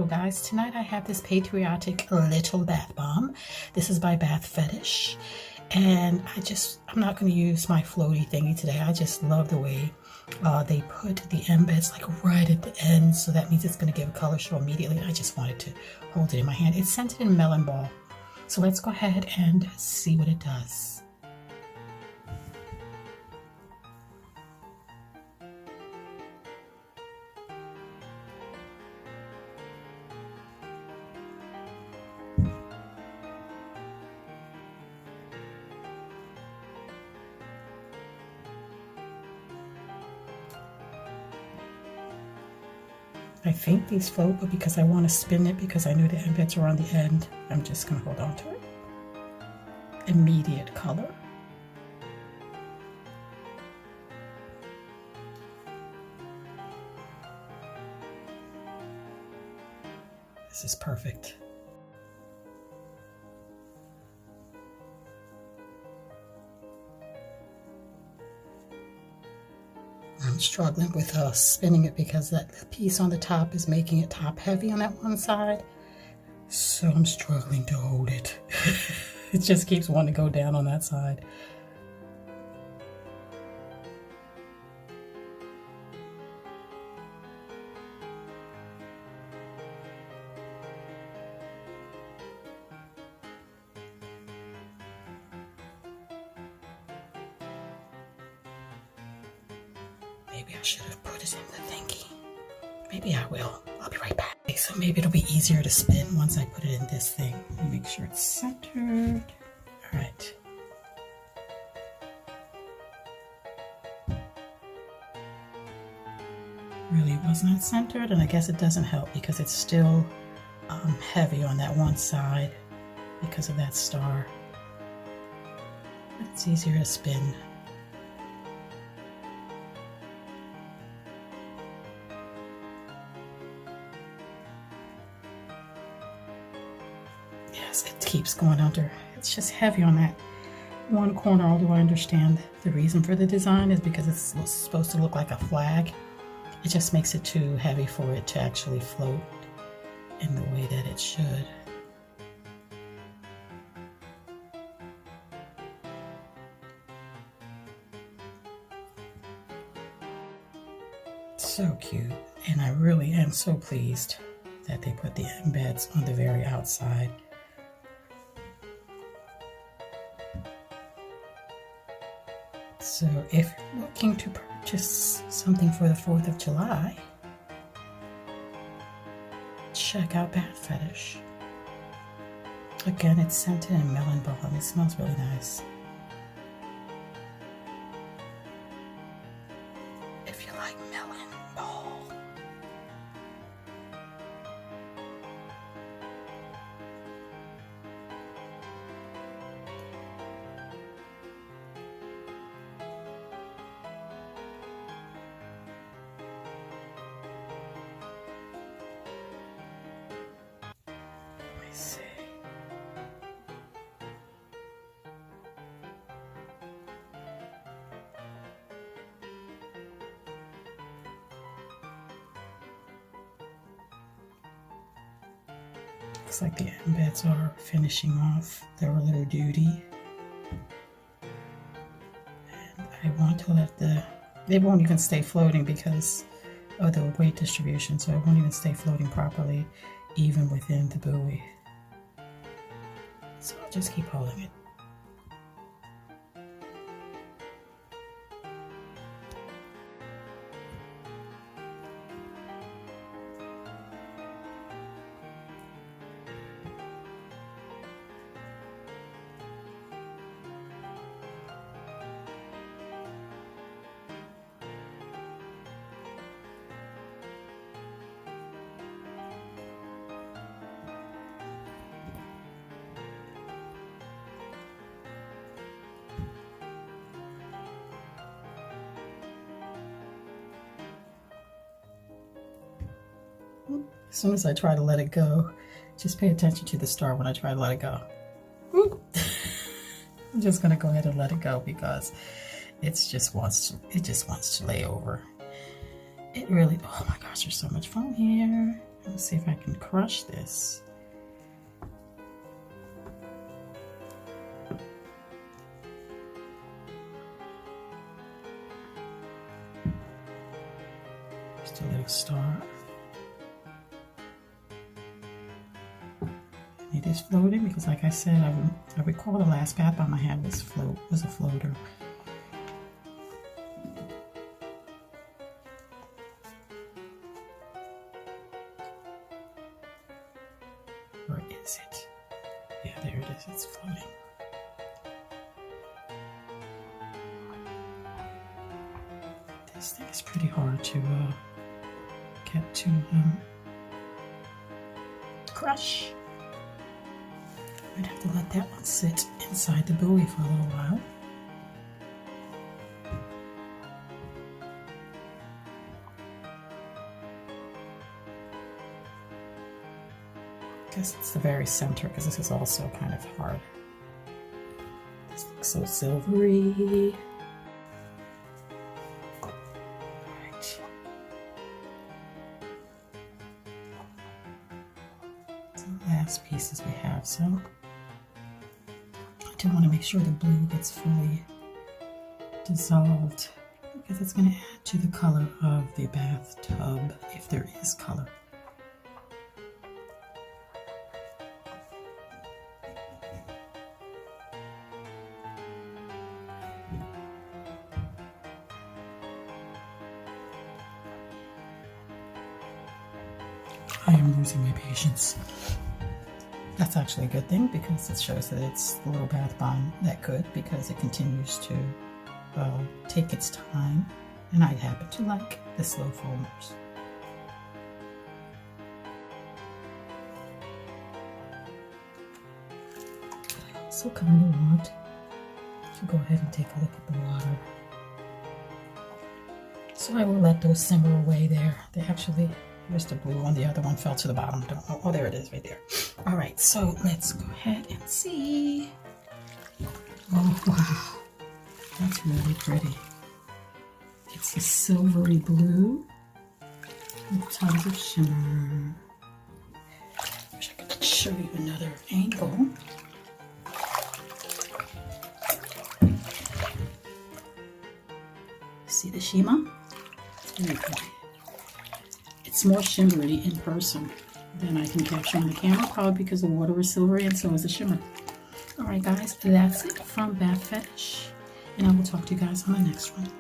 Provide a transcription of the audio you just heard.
Hello guys, tonight I have this Patriotic Little Bath Bomb. This is by Bath Fetish, and I'm not going to use my floaty thingy today. I just love the way they put the embeds like right at the end, so that means it's going to give a color show immediately. I just wanted to hold it in my hand. It's scented in melon ball, so let's go ahead and see what it does. I think these float, but because I want to spin it, because I knew the embeds are on the end, I'm just going to hold on to it. Immediate color. This is perfect. I'm struggling with spinning it because that piece on the top is making it top heavy on that one side. So I'm struggling to hold it. It just keeps wanting to go down on that side. Maybe I should have put it in the thingy. Maybe I will. I'll be right back. Okay, so maybe it'll be easier to spin once I put it in this thing. Let me make sure it's centered. All right. Really was not centered, and I guess it doesn't help because it's still heavy on that one side because of that star. But it's easier to spin. Yes, it keeps going under. It's just heavy on that one corner, although I understand the reason for the design is because it's supposed to look like a flag. It just makes it too heavy for it to actually float in the way that it should. So cute, and I really am so pleased that they put the embeds on the very outside. So if you're looking to purchase something for the 4th of July, check out Bath Fetish. Again, it's scented in melon ball and it smells really nice. If you like melon ball. See. Looks like the embeds are finishing off their little duty. And I want to let they won't even stay floating because of the weight distribution, so it won't even stay floating properly even within the buoy. So I'll just keep holding it. As soon as I try to let it go, just pay attention to the star when I try to let it go. I'm just gonna go ahead and let it go because it just wants to lay over. It really, oh my gosh, there's so much foam here. Let's see if I can crush this. Just a little star. It is floating because, like I said, I recall the last bath bomb I had was a floater. Or is it? Yeah, there it is. It's floating. This thing is pretty hard to get to crush. I'd have to let that one sit inside the buoy for a little while. I guess it's the very center because this is also kind of hard. This looks so silvery. Alright. So the last pieces we have, so I do want to make sure the blue gets fully dissolved because it's going to add to the color of the bathtub if there is color. I am losing my patience. That's actually a good thing because it shows that it's the little bath bomb that good because it continues to take its time, and I happen to like the slow foamers. I also kind of want to go ahead and take a look at the water. So I will let those simmer away there. They actually, here's the blue one, the other one fell to the bottom. Don't know. Oh, there it is right there. All right, so let's go ahead and see. Oh, wow. That's really pretty. It's a silvery blue with tons of shimmer. Wish I could show you another angle. See the shimmer? It's very pretty. It's more shimmery in person than I can capture on the camera, probably because the water is silvery and so is the shimmer. Alright guys, that's it from Bath Fetish, and I will talk to you guys on the next one.